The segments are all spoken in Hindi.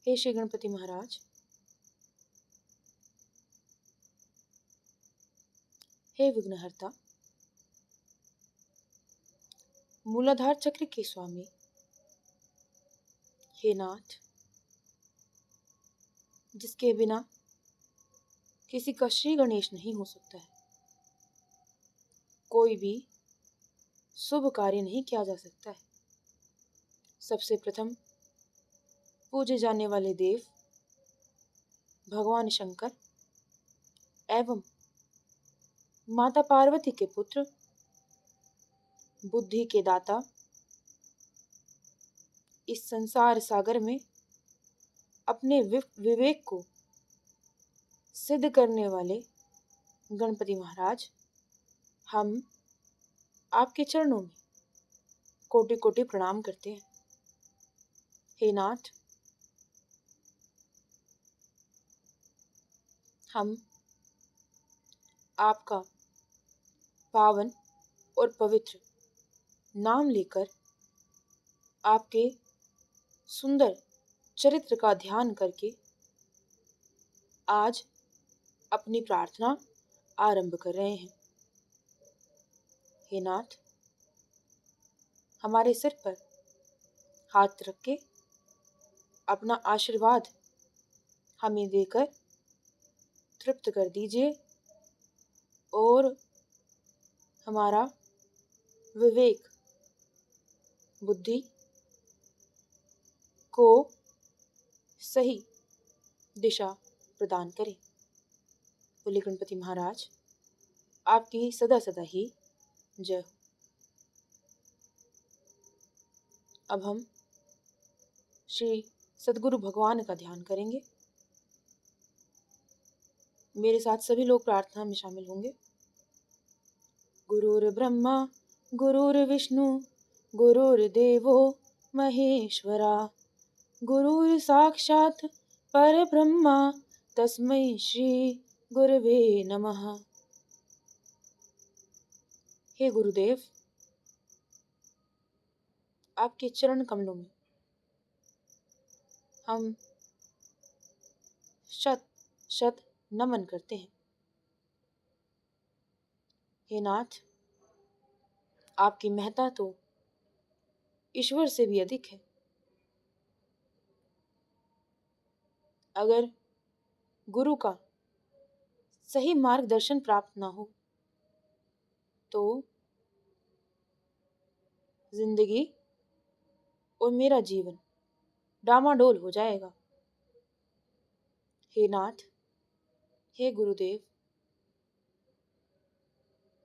हे श्री गणपति महाराज, हे विघ्नहर्ता, मूलाधार चक्र के स्वामी, हे नाथ, जिसके बिना किसी का श्री गणेश नहीं हो सकता है, कोई भी शुभ कार्य नहीं किया जा सकता है। सबसे प्रथम पूजे जाने वाले देव भगवान शंकर एवं माता पार्वती के पुत्र, बुद्धि के दाता, इस संसार सागर में अपने विवेक को सिद्ध करने वाले गणपति महाराज, हम आपके चरणों में कोटि कोटि प्रणाम करते हैं। हे नाथ, हम आपका पावन और पवित्र नाम लेकर आपके सुंदर चरित्र का ध्यान करके आज अपनी प्रार्थना आरंभ कर रहे हैं। हे नाथ, हमारे सिर पर हाथ रख के अपना आशीर्वाद हमें देकर तृप्त कर दीजिए और हमारा विवेक बुद्धि को सही दिशा प्रदान करें। बोले गणपति महाराज, आपकी सदा सदा ही जय हो। अब हम श्री सद्गुरु भगवान का ध्यान करेंगे। मेरे साथ सभी लोग प्रार्थना में शामिल होंगे। गुरुर् ब्रह्मा गुरुर्विष्णु गुरुर्देवो महेश्वरा, गुरुर् साक्षात् परब्रह्मा तस्मै श्री गुरवे नमः। हे गुरुदेव, आपके चरण कमलों में हम शत शत नमन करते हैं। हे नाथ, आपकी महत्ता तो ईश्वर से भी अधिक है। अगर गुरु का सही मार्गदर्शन प्राप्त ना हो तो जिंदगी और मेरा जीवन डामाडोल हो जाएगा। हे नाथ, हे गुरुदेव,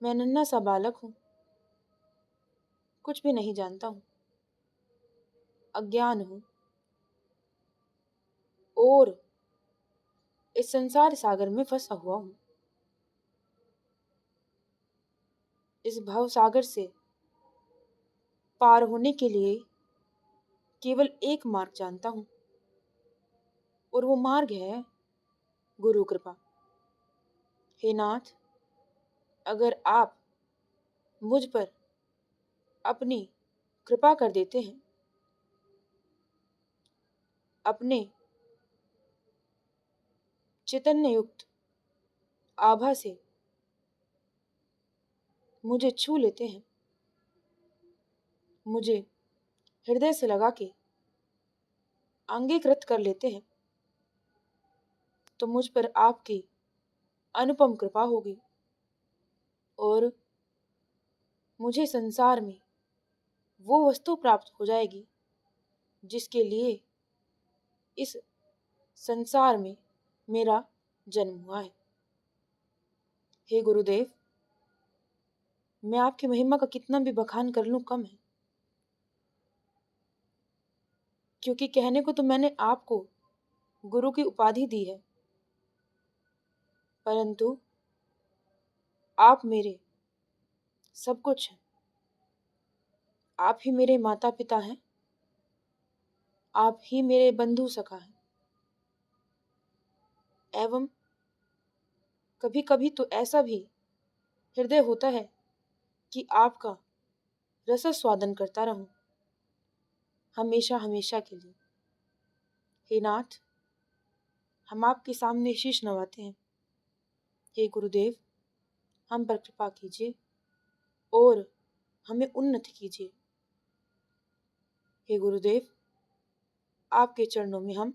मैं नन्हा सा बालक हूँ, कुछ भी नहीं जानता हूँ, अज्ञान हूँ और इस संसार सागर में फंसा हुआ हूँ। इस भव सागर से पार होने के लिए केवल एक मार्ग जानता हूँ और वो मार्ग है गुरु कृपा। हे नाथ, अगर आप मुझ पर अपनी कृपा कर देते हैं, अपने चैतन्य युक्त आभा से मुझे छू लेते हैं, मुझे हृदय से लगा के अंगीकृत कर लेते हैं, तो मुझ पर आपकी अनुपम कृपा होगी और मुझे संसार में वो वस्तु प्राप्त हो जाएगी जिसके लिए इस संसार में मेरा जन्म हुआ है। हे गुरुदेव, मैं आपकी महिमा का कितना भी बखान कर लूं कम है, क्योंकि कहने को तो मैंने आपको गुरु की उपाधि दी है, परंतु आप मेरे सब कुछ हैं। आप ही मेरे माता पिता हैं, आप ही मेरे बंधु सखा हैं, एवं कभी कभी तो ऐसा भी हृदय होता है कि आपका रस स्वादन करता रहूं हमेशा हमेशा के लिए। हे नाथ, हम आपके सामने शीश नवाते हैं। हे गुरुदेव, हम पर कृपा कीजिए और हमें उन्नत कीजिए। हे गुरुदेव, आपके चरणों में हम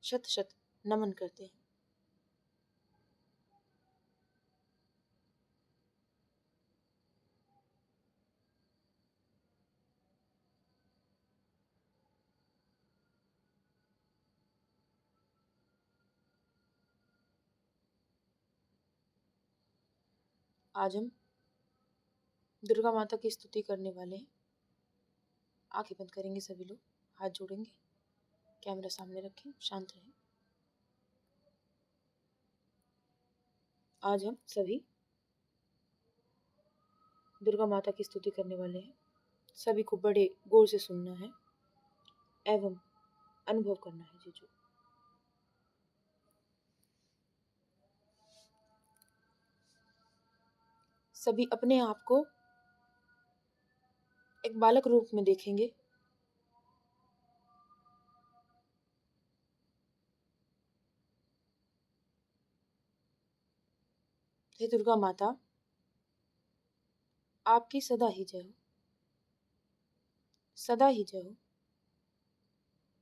शत शत नमन करते हैं। आज हम दुर्गा माता की स्तुति करने वाले हैं। आंखें बंद करेंगे सभी लोग, हाथ जोड़ेंगे, कैमरा सामने रखें, शांत रहें। आज हम सभी दुर्गा माता की स्तुति करने वाले हैं। सभी को बड़े गौर से सुनना है एवं अनुभव करना है जीजू। सभी अपने आप को एक बालक रूप में देखेंगे। हे दुर्गा माता, आपकी सदा ही जय हो, सदा ही जय हो,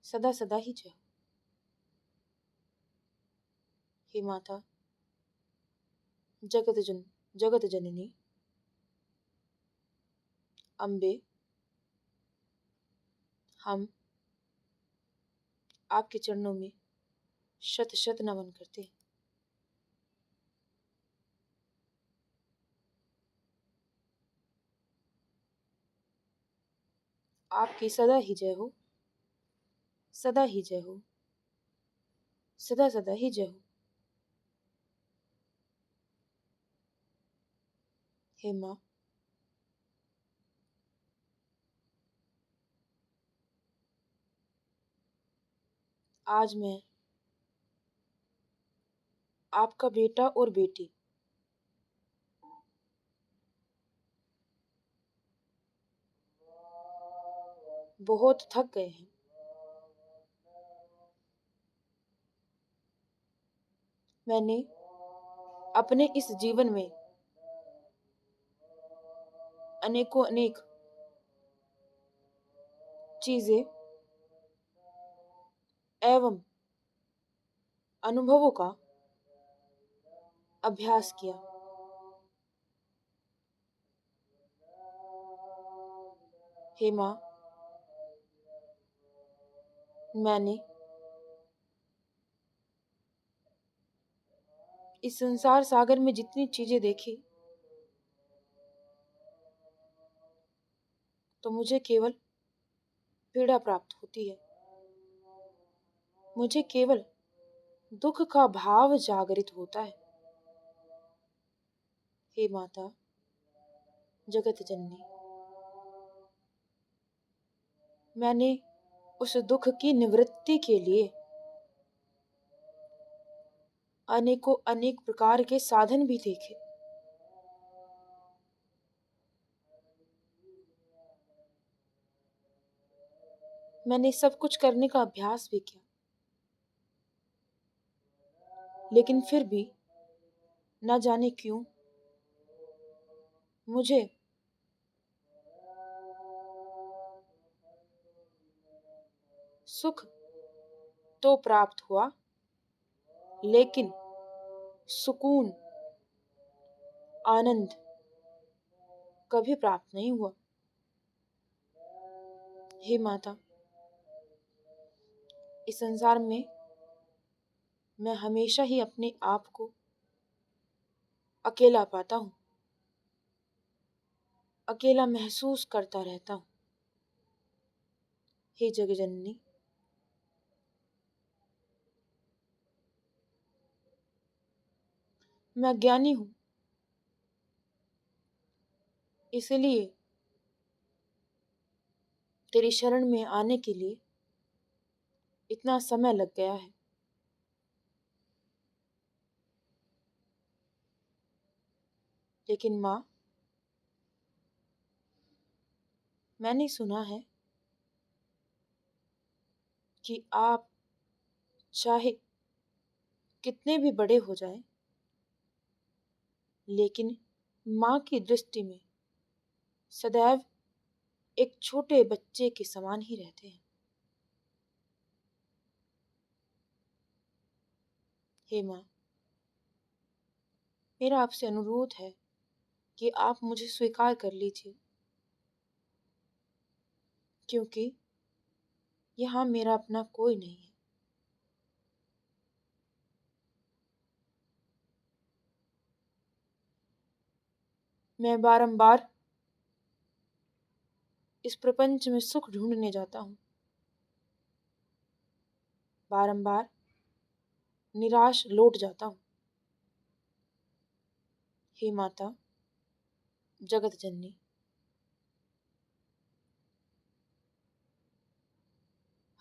सदा सदा ही जय हो। हे माता जगत जननी अम्बे, हम आपके चरणों में शत शत नमन करते हैं। आपकी सदा ही जय हो, सदा ही जय हो, सदा सदा ही जय हो। हे माँ, आज मैं आपका बेटा और बेटी बहुत थक गए हैं। मैंने अपने इस जीवन में अनेकों अनेक चीजें एवं अनुभवों का अभ्यास किया। हे माँ, मैंने इस संसार सागर में जितनी चीजें देखी तो मुझे केवल पीड़ा प्राप्त होती है। मुझे केवल दुख का भाव जागृत होता है। हे माता जगत जननी, मैंने उस दुख की निवृत्ति के लिए अनेकों अनेक प्रकार के साधन भी देखे। मैंने सब कुछ करने का अभ्यास भी किया, लेकिन फिर भी न जाने क्यों मुझे सुख तो प्राप्त हुआ, लेकिन सुकून, आनंद कभी प्राप्त नहीं हुआ। हे माता, इस संसार में मैं हमेशा ही अपने आप को अकेला पाता हूँ, अकेला महसूस करता रहता हूँ। हे जगजननी, मैं ज्ञानी हूँ, इसलिए तेरी शरण में आने के लिए इतना समय लग गया है। लेकिन माँ, मैंने सुना है कि आप चाहे कितने भी बड़े हो जाएं, लेकिन माँ की दृष्टि में सदैव एक छोटे बच्चे के समान ही रहते हैं। हे माँ, मेरा आपसे अनुरोध है कि आप मुझे स्वीकार कर लीजिए, क्योंकि यहाँ मेरा अपना कोई नहीं है। मैं बारंबार इस प्रपंच में सुख ढूंढने जाता हूँ, बारंबार निराश लौट जाता हूँ। हे माता जगत जननी,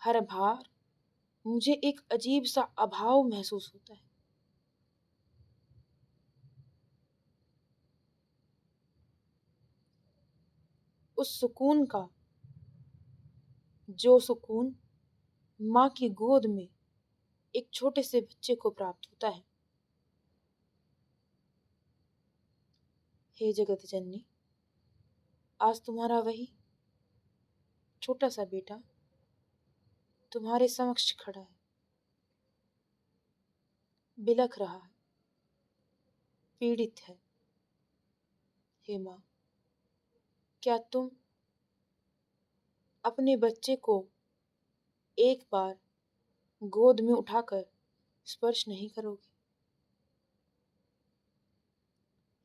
हर बार मुझे एक अजीब सा अभाव महसूस होता है। उस सुकून का, जो सुकून माँ की गोद में एक छोटे से बच्चे को प्राप्त होता है। हे जगत जननी, आज तुम्हारा वही छोटा सा बेटा तुम्हारे समक्ष खड़ा है, बिलख रहा है, पीड़ित है। हे माँ, क्या तुम अपने बच्चे को एक बार गोद में उठाकर स्पर्श नहीं करोगे?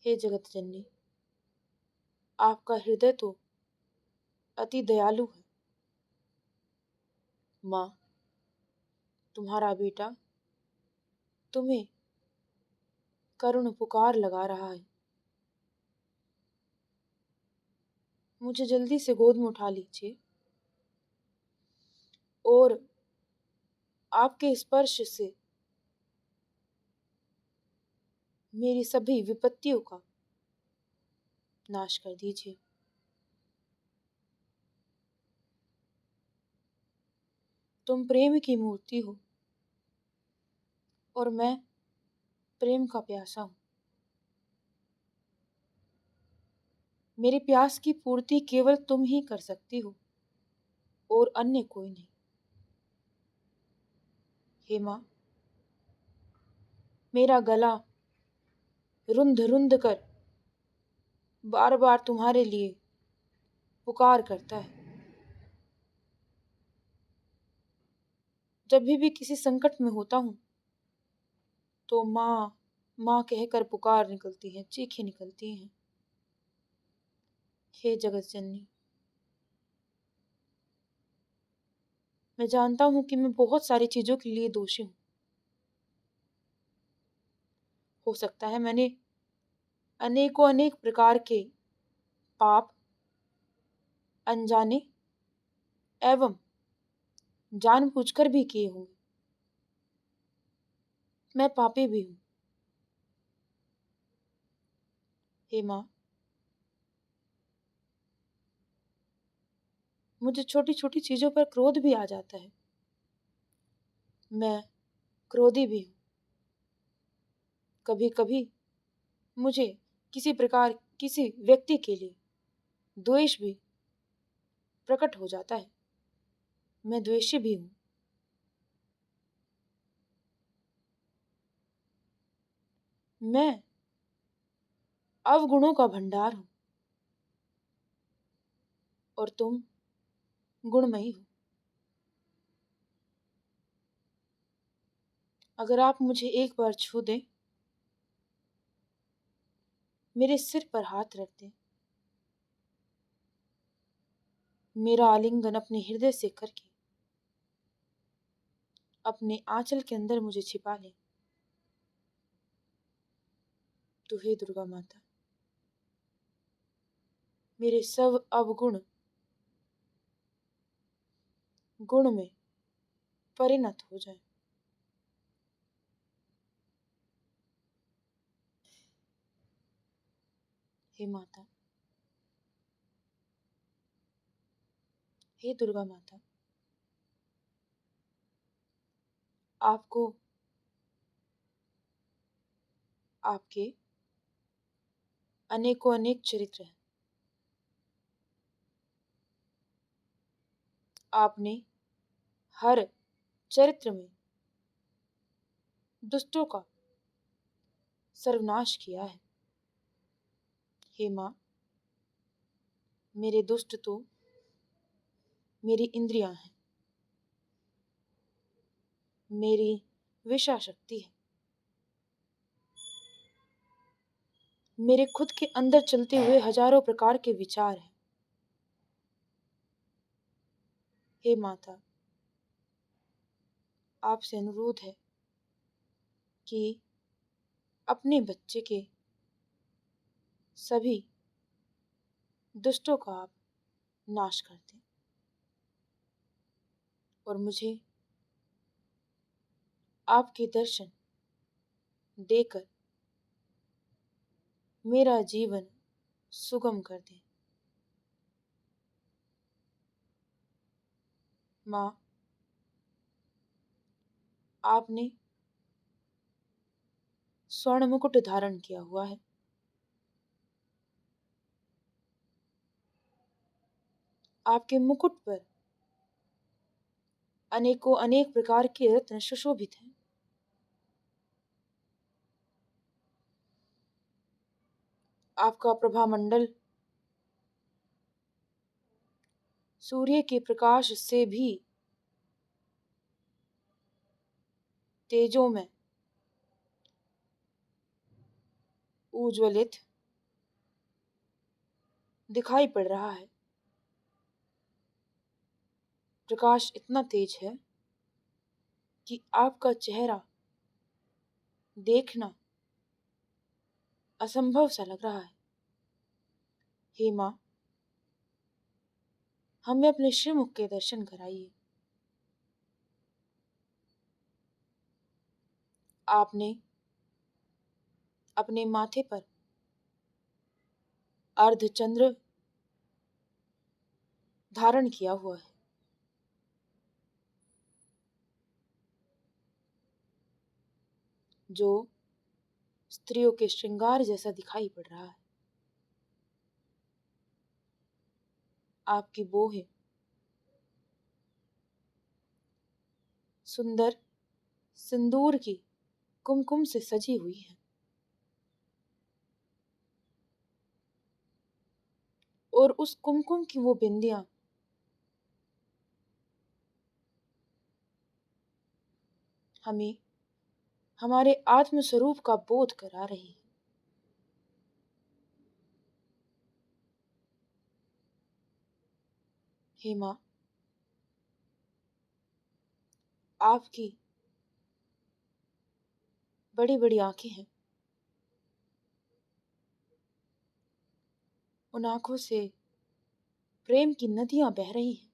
हे जगत जननी, आपका हृदय तो अति दयालु है। माँ, तुम्हारा बेटा तुम्हें करुण पुकार लगा रहा है। मुझे जल्दी से गोद में उठा लीजिए और आपके स्पर्श से मेरी सभी विपत्तियों का नाश कर दीजिए। तुम प्रेम की मूर्ति हो और मैं प्रेम का प्यासा हूँ। मेरी प्यास की पूर्ति केवल तुम ही कर सकती हो और अन्य कोई नहीं। हे माँ, मेरा गला रुंध रुंध कर बार बार तुम्हारे लिए पुकार करता है। जब भी किसी संकट में होता हूँ तो माँ माँ कहकर पुकार निकलती है, चीखें निकलती हैं। हे जगत जननी, मैं जानता हूँ कि मैं बहुत सारी चीजों के लिए दोषी हूँ। हो सकता है मैंने अनेकों अनेक प्रकार के पाप अनजाने एवं जानबूझकर भी किए होंगे। मैं पापी भी हूँ। हे माँ, मुझे छोटी छोटी चीजों पर क्रोध भी आ जाता है। मैं क्रोधी भी हूँ। कभी कभी मुझे किसी व्यक्ति के लिए द्वेष भी प्रकट हो जाता है। मैं द्वेषी भी हूँ। मैं अवगुणों का भंडार हूँ और तुम गुणमयी हो। अगर आप मुझे एक बार छू दें, मेरे सिर पर हाथ रख दें, मेरा आलिंगन अपने हृदय से करके अपने आंचल के अंदर मुझे छिपा लें, तो हे दुर्गा माता, मेरे सब अवगुण गुण में परिणत हो जाए। हे माता, हे दुर्गा माता, आपको आपके अनेकों अनेक चरित्र हैं। आपने हर चरित्र में दुष्टों का सर्वनाश किया है। हे माँ, मेरे दुष्ट तो मेरी इंद्रियां हैं, मेरी विषा शक्ति है, मेरे खुद के अंदर चलते हुए हजारों प्रकार के विचार हैं। हे माता, आपसे अनुरोध है कि अपने बच्चे के सभी दुष्टों का आप नाश कर दें और मुझे आपके दर्शन देकर मेरा जीवन सुगम कर दें। माँ, आपने स्वर्ण मुकुट धारण किया हुआ है। आपके मुकुट पर अनेकों अनेक प्रकार के रत्न सुशोभित हैं। आपका प्रभामंडल सूर्य के प्रकाश से भी तेजों में उज्ज्वलित दिखाई पड़ रहा है। प्रकाश इतना तेज है कि आपका चेहरा देखना असंभव सा लग रहा है। हे माँ, हमें अपने श्रीमुख के दर्शन कराइए। आपने अपने माथे पर अर्धचंद्र धारण किया हुआ है। जो स्त्रियों के श्रृंगार जैसा दिखाई पड़ रहा है। आपकी बोहें सुंदर सिंदूर की कुमकुम से सजी हुई है और उस कुमकुम की वो बिंदियां हमें हमारे आत्म स्वरूप का बोध करा रही है। हे माँ, आपकी बड़ी बड़ी आंखें हैं। उन आंखों से प्रेम की नदियां बह रही हैं।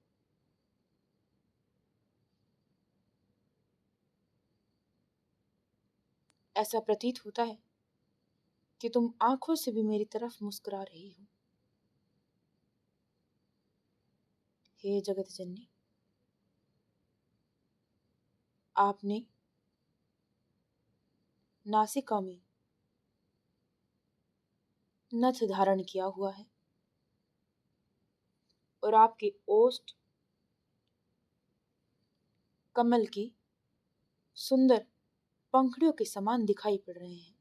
ऐसा प्रतीत होता है कि तुम आंखों से भी मेरी तरफ मुस्कुरा रही हो। हे जगत जननी, आपने नासिका में नथ धारण किया हुआ है और आपके ओष्ठ कमल की सुंदर पंखुड़ियों के समान दिखाई पड़ रहे हैं।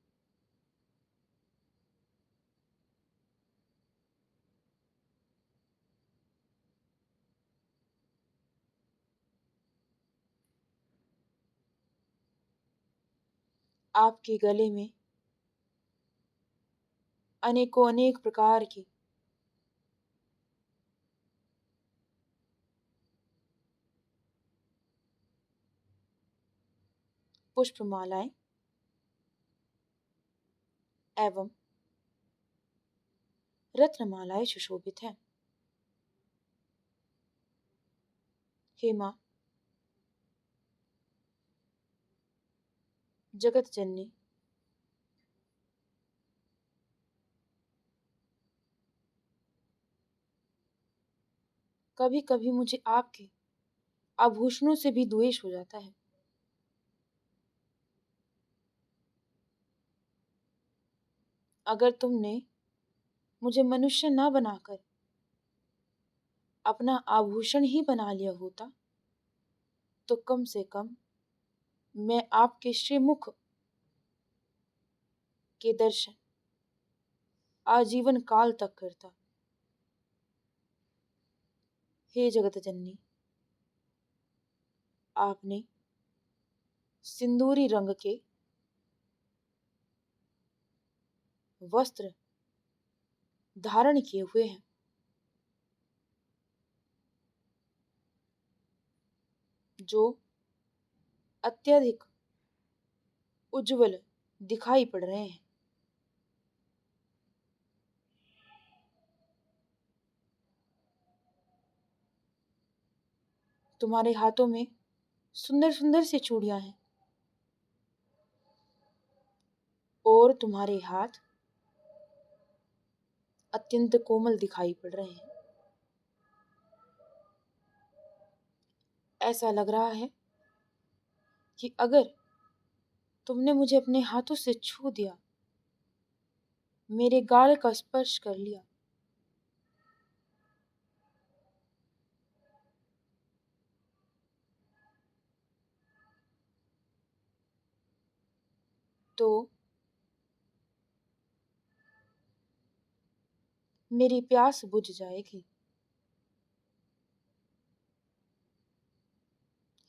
आपके गले में अनेकों अनेक प्रकार की पुष्पमालाएं एवं रत्नमालाएं सुशोभित हैं। हे माँ, जगत जननी, कभी कभी मुझे आपके आभूषणों से भी द्वेष हो जाता है। अगर तुमने मुझे मनुष्य ना बनाकर अपना आभूषण ही बना लिया होता तो कम से कम मैं आपके श्रीमुख के दर्शन आजीवन काल तक करता। हे जगत जननी, आपने सिंदूरी रंग के वस्त्र धारण किए हुए हैं, जो अत्यधिक उज्जवल दिखाई पड़ रहे हैं। तुम्हारे हाथों में सुंदर सुंदर सी चूड़ियां हैं और तुम्हारे हाथ अत्यंत कोमल दिखाई पड़ रहे हैं। ऐसा लग रहा है कि अगर तुमने मुझे अपने हाथों से छू दिया, मेरे गाल का स्पर्श कर लिया, तो मेरी प्यास बुझ जाएगी।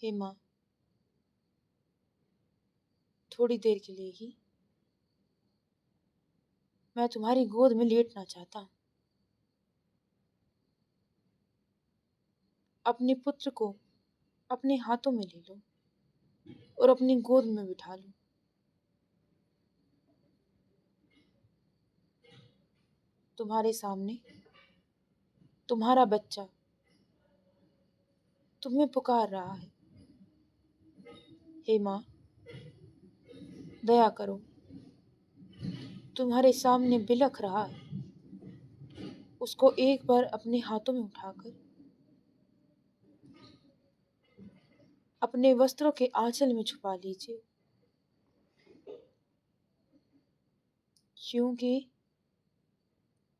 हे माँ, थोड़ी देर के लिए ही मैं तुम्हारी गोद में लेटना चाहता हूँ। अपने पुत्र को अपने हाथों में ले लो और अपनी गोद में बिठा लो। तुम्हारे सामने तुम्हारा बच्चा तुम्हें पुकार रहा है। हे माँ, दया करो, तुम्हारे सामने बिलख रहा है। उसको एक बार अपने हाथों में उठाकर अपने वस्त्रों के आंचल में छुपा लीजिए, क्योंकि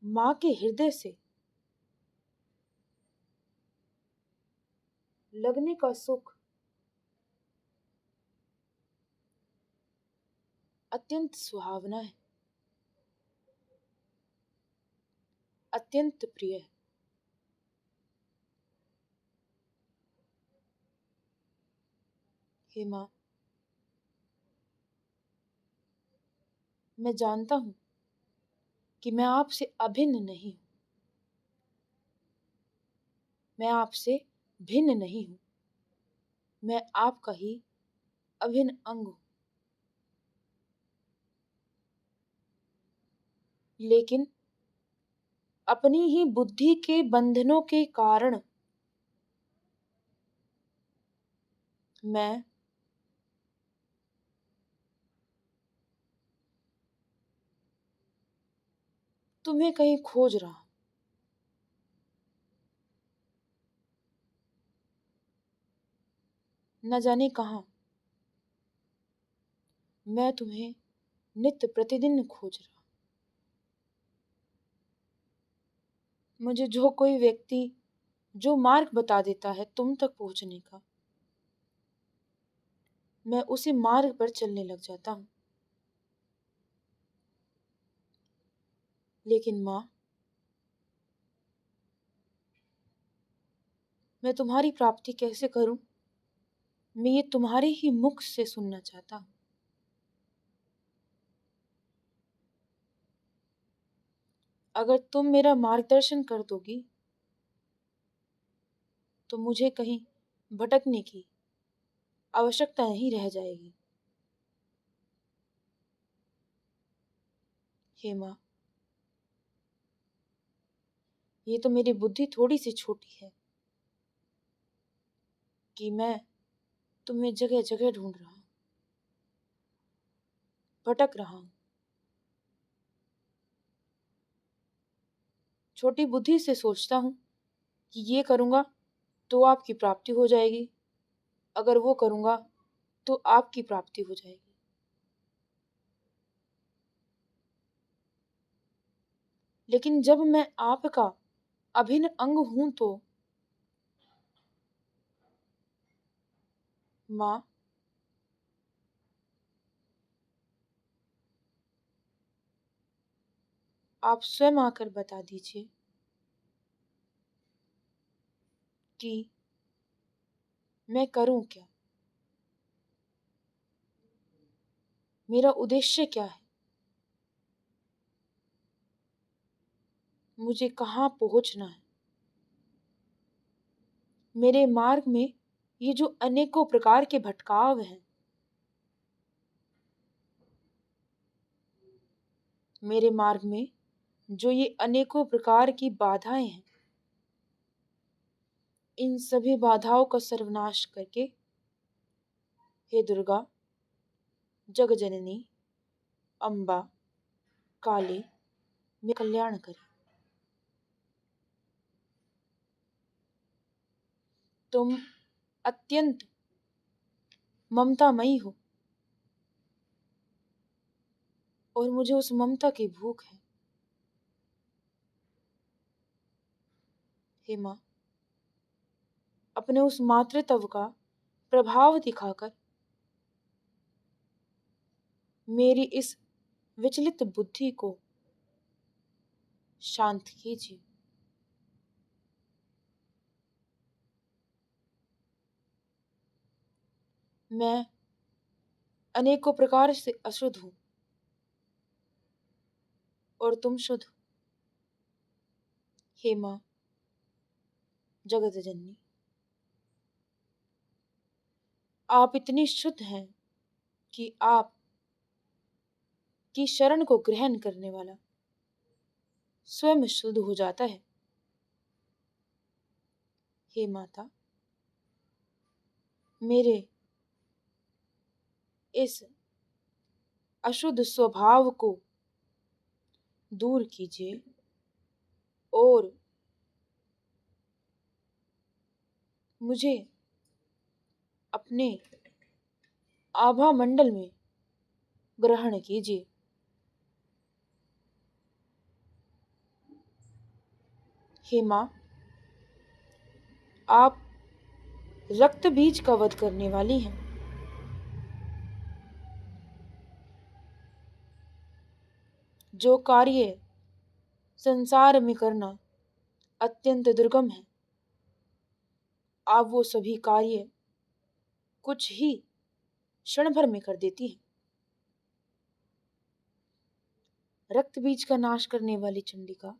माँ के हृदय से लगने का सुख अत्यंत सुहावना है, अत्यंत प्रिय है। हे माँ, मैं जानता हूँ कि मैं आपसे अभिन्न नहीं हूँ, मैं आपसे भिन्न नहीं हूँ, मैं आपका ही अभिन्न अंग हूँ। लेकिन अपनी ही बुद्धि के बंधनों के कारण मैं तुम्हें कहीं खोज रहा हूँ। न जाने कहाँ मैं तुम्हें नित्य प्रतिदिन खोज रहा हूँ। मुझे जो कोई व्यक्ति जो मार्ग बता देता है तुम तक पहुंचने का, मैं उसी मार्ग पर चलने लग जाता हूँ। लेकिन माँ, मैं तुम्हारी प्राप्ति कैसे करूं? मैं ये तुम्हारे ही मुख से सुनना चाहता हूँ। अगर तुम मेरा मार्गदर्शन कर दोगी तो मुझे कहीं भटकने की आवश्यकता नहीं रह जाएगी। हे माँ, ये तो मेरी बुद्धि थोड़ी सी छोटी है कि मैं तुम्हें जगह जगह ढूंढ रहा हूँ, भटक रहा हूँ। छोटी बुद्धि से सोचता हूँ कि ये करूँगा तो आपकी प्राप्ति हो जाएगी, अगर वो करूँगा तो आपकी प्राप्ति हो जाएगी। लेकिन जब मैं आपका अभिन्न अंग हूं तो माँ, आप स्वयं आकर बता दीजिए कि मैं करूं क्या, मेरा उद्देश्य क्या है, मुझे कहाँ पहुंचना है। मेरे मार्ग में ये जो अनेकों प्रकार के भटकाव हैं, मेरे मार्ग में जो ये अनेकों प्रकार की बाधाएं हैं, इन सभी बाधाओं का सर्वनाश करके हे दुर्गा, जगजननी, अम्बा, काली, में कल्याण करे। तुम अत्यंत ममतामयी हो और मुझे उस ममता की भूख है। हे माँ, अपने उस मातृत्व का प्रभाव दिखाकर मेरी इस विचलित बुद्धि को शांत कीजिए। मैं अनेकों प्रकार से अशुद्ध हूं और तुम शुद्ध हो। हे माँ, जगत जननी, आप इतनी शुद्ध हैं कि आप की शरण को ग्रहण करने वाला स्वयं शुद्ध हो जाता है। हे माता, मेरे इस अशुद्ध स्वभाव को दूर कीजिए और मुझे अपने आभा मंडल में ग्रहण कीजिए। हे माँ, आप रक्त बीज का वध करने वाली हैं। जो कार्य संसार में करना अत्यंत दुर्गम है, आप वो सभी कार्य कुछ ही क्षण भर में कर देती हैं। रक्त बीज का नाश करने वाली चंडिका,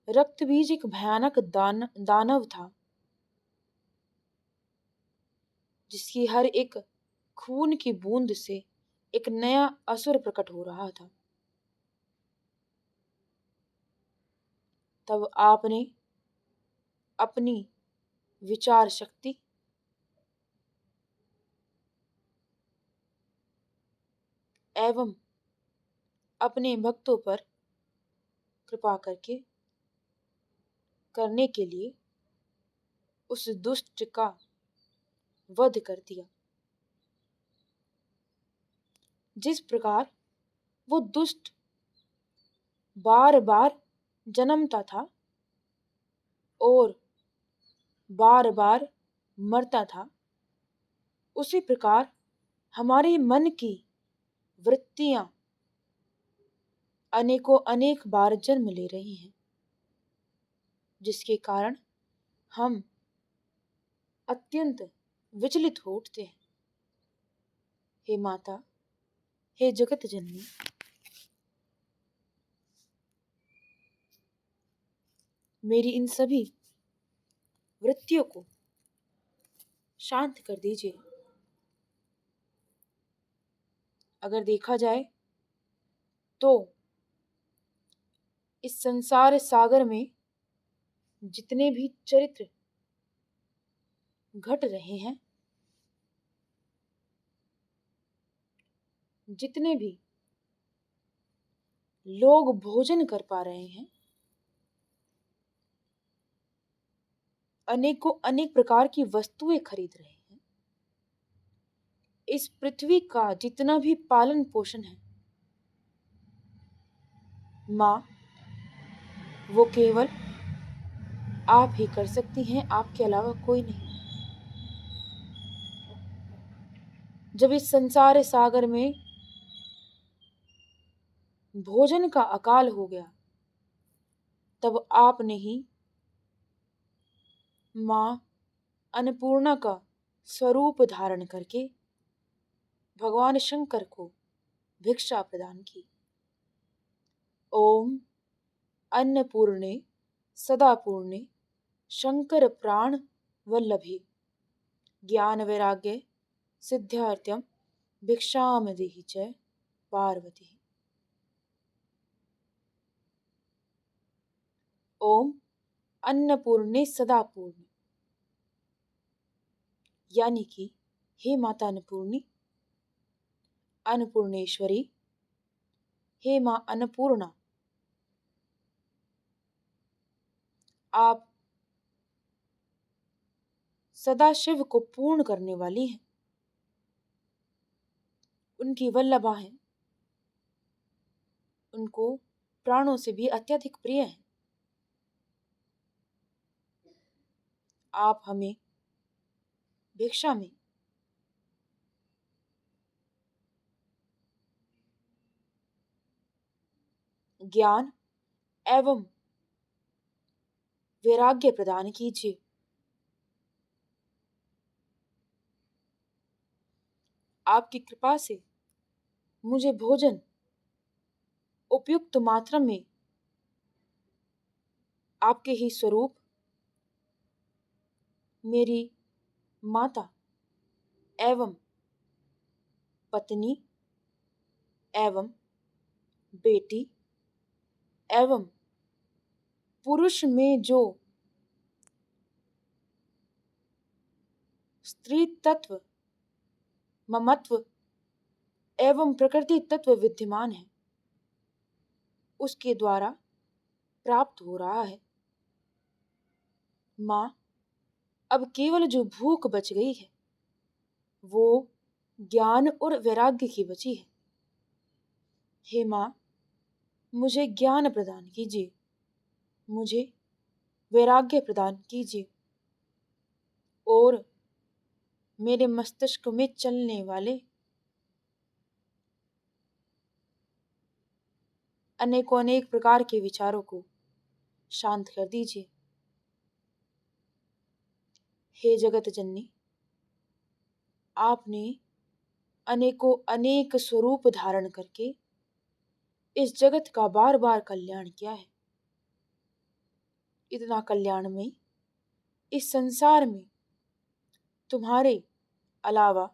रक्त बीज एक भयानक दानव था जिसकी हर एक खून की बूंद से एक नया असुर प्रकट हो रहा था। तब आपने अपनी विचार शक्ति एवं अपने भक्तों पर कृपा करके करने के लिए उस दुष्ट का वध कर दिया। जिस प्रकार वो दुष्ट बार बार जन्मता था और बार बार मरता था, उसी प्रकार हमारे मन की वृत्तियां अनेकों अनेक बार जन्म ले रही हैं, जिसके कारण हम अत्यंत विचलित हो उठते हैं। हे माता, हे जगत जननी, मेरी इन सभी वृत्तियों को शांत कर दीजिए। अगर देखा जाए तो इस संसार सागर में जितने भी चरित्र घट रहे हैं, जितने भी लोग भोजन कर पा रहे हैं, अनेकों अनेक प्रकार की वस्तुएं खरीद रहे हैं, इस पृथ्वी का जितना भी पालन पोषण है, माँ, वो केवल आप ही कर सकती हैं, आपके अलावा कोई नहीं। जब इस संसार सागर में भोजन का अकाल हो गया, तब आपने ही माँ अन्नपूर्णा का स्वरूप धारण करके भगवान शंकर को भिक्षा प्रदान की। ओम अन्नपूर्णे सदापूर्णे शंकर प्राण वल्लभे ज्ञान वैराग्य सिद्धार्थ्यम भिक्षाम देहि च पार्वती। ओम अन्नपूर्णे सदापूर्णे, यानी कि हे माता अन्नपूर्णी, अन्नपूर्णेश्वरी, हे मां अन्नपूर्णा, आप सदाशिव को पूर्ण करने वाली हैं, उनकी वल्लभा हैं, उनको प्राणों से भी अत्यधिक प्रिय हैं। आप हमें भिक्षा में ज्ञान एवं वैराग्य प्रदान कीजिए। आपकी कृपा से मुझे भोजन उपयुक्त मात्रा में आपके ही स्वरूप मेरी माता एवं पत्नी एवं बेटी एवं पुरुष में जो स्त्री तत्व, ममत्व एवं प्रकृति तत्व विद्यमान है, उसके द्वारा प्राप्त हो रहा है। माँ, अब केवल जो भूख बच गई है वो ज्ञान और वैराग्य की बची है। हे माँ, मुझे ज्ञान प्रदान कीजिए, मुझे वैराग्य प्रदान कीजिए और मेरे मस्तिष्क में चलने वाले अनेकों अनेक प्रकार के विचारों को शांत कर दीजिए। हे जगत जननी, आपने अनेकों अनेक स्वरूप धारण करके इस जगत का बार बार कल्याण किया है। इतना कल्याण में इस संसार में तुम्हारे अलावा,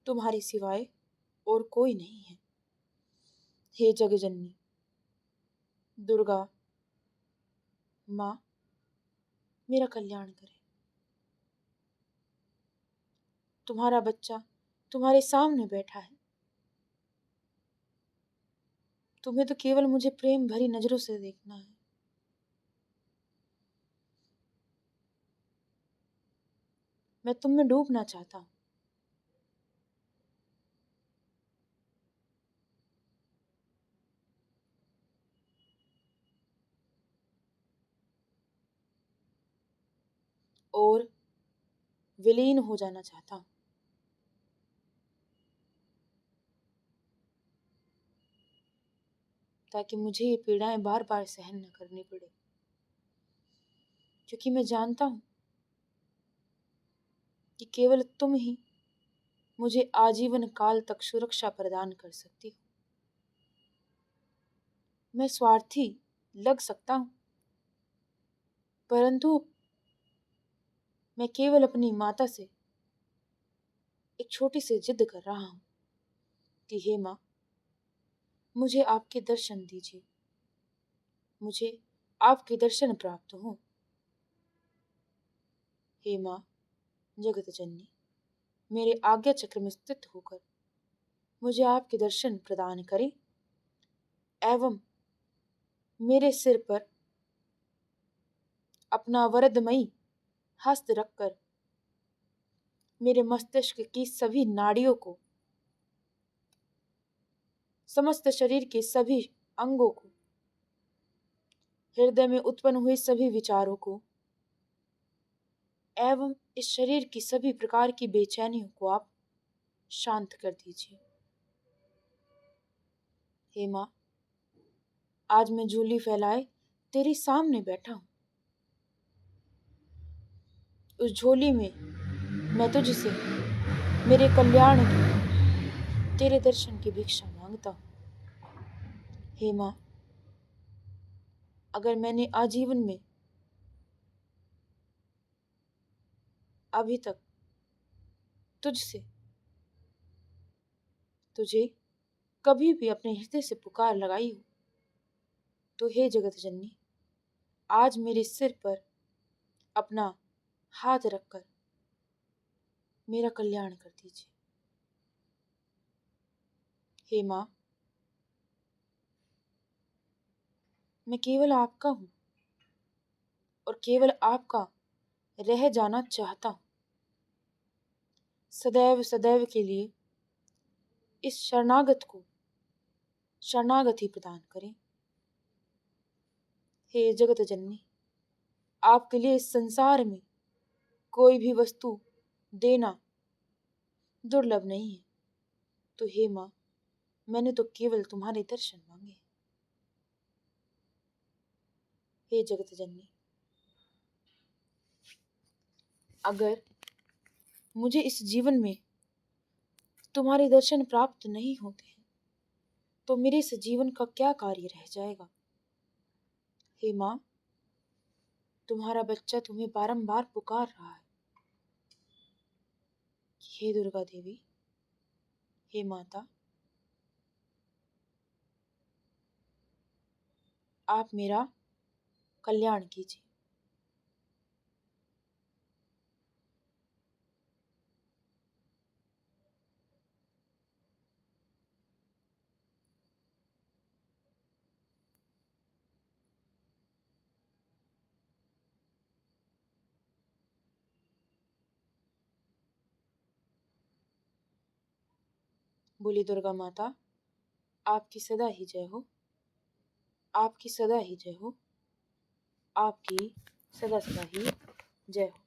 तुम्हारे सिवाय और कोई नहीं है। हे जगजननी दुर्गा माँ, मेरा कल्याण करे। तुम्हारा बच्चा तुम्हारे सामने बैठा है, तुम्हें तो केवल मुझे प्रेम भरी नजरों से देखना है। मैं तुम में डूबना चाहता हूँ। और विलीन हो जाना चाहता हूँ। ताकि मुझे ये पीड़ाएं बार बार सहन न करनी पड़े, क्योंकि मैं जानता हूँ कि केवल तुम ही मुझे आजीवन काल तक सुरक्षा प्रदान कर सकती हो। मैं स्वार्थी लग सकता हूँ, परंतु मैं केवल अपनी माता से एक छोटी सी जिद कर रहा हूँ कि हे माँ, मुझे आपके दर्शन दीजिए, मुझे आपके दर्शन प्राप्त हो। हे माँ जगत जननी, मेरे आज्ञा चक्र में स्थित होकर मुझे आपके दर्शन प्रदान करें एवं मेरे सिर पर अपना वरदमयी हस्त रखकर मेरे मस्तिष्क की सभी नाड़ियों को, समस्त शरीर के सभी अंगों को हृदय में उत्पन्न हुए सभी विचारों को एवं इस शरीर की सभी प्रकार की बेचैनियों को आप शांत कर दीजिए। हे माँ, आज मैं झोली फैलाए तेरे सामने बैठा हूं। उस झोली में मैं तुझसे मेरे कल्याण की, तेरे दर्शन की भिक्षा मांगता हूं। हे माँ, अगर मैंने आजीवन में अभी तक तुझसे तुझे कभी भी अपने हृदय से पुकार लगाई हो, तो हे जगत जननी, आज मेरे सिर पर अपना हाथ रखकर मेरा कल्याण कर दीजिए। हे माँ, मैं केवल आपका हूं और केवल आपका रह जाना चाहता हूं। सदैव सदैव के लिए इस शरणागत को शरणागति प्रदान करें। हे जगत जननी, आपके लिए इस संसार में कोई भी वस्तु देना दुर्लभ नहीं है। तो हे माँ, मैंने तो केवल तुम्हारे दर्शन मांगे। हे जगत जननी, अगर मुझे इस जीवन में तुम्हारे दर्शन प्राप्त नहीं होते हैं, तो मेरे इस जीवन का क्या कार्य रह जाएगा। हे माँ, तुम्हारा बच्चा तुम्हें बारंबार पुकार रहा है। हे दुर्गा देवी, हे माता, आप मेरा कल्याण कीजिए। बोली दुर्गा माता, आपकी सदा ही जय हो, आपकी सदा ही जय हो, आपकी सदा सदा ही जय हो।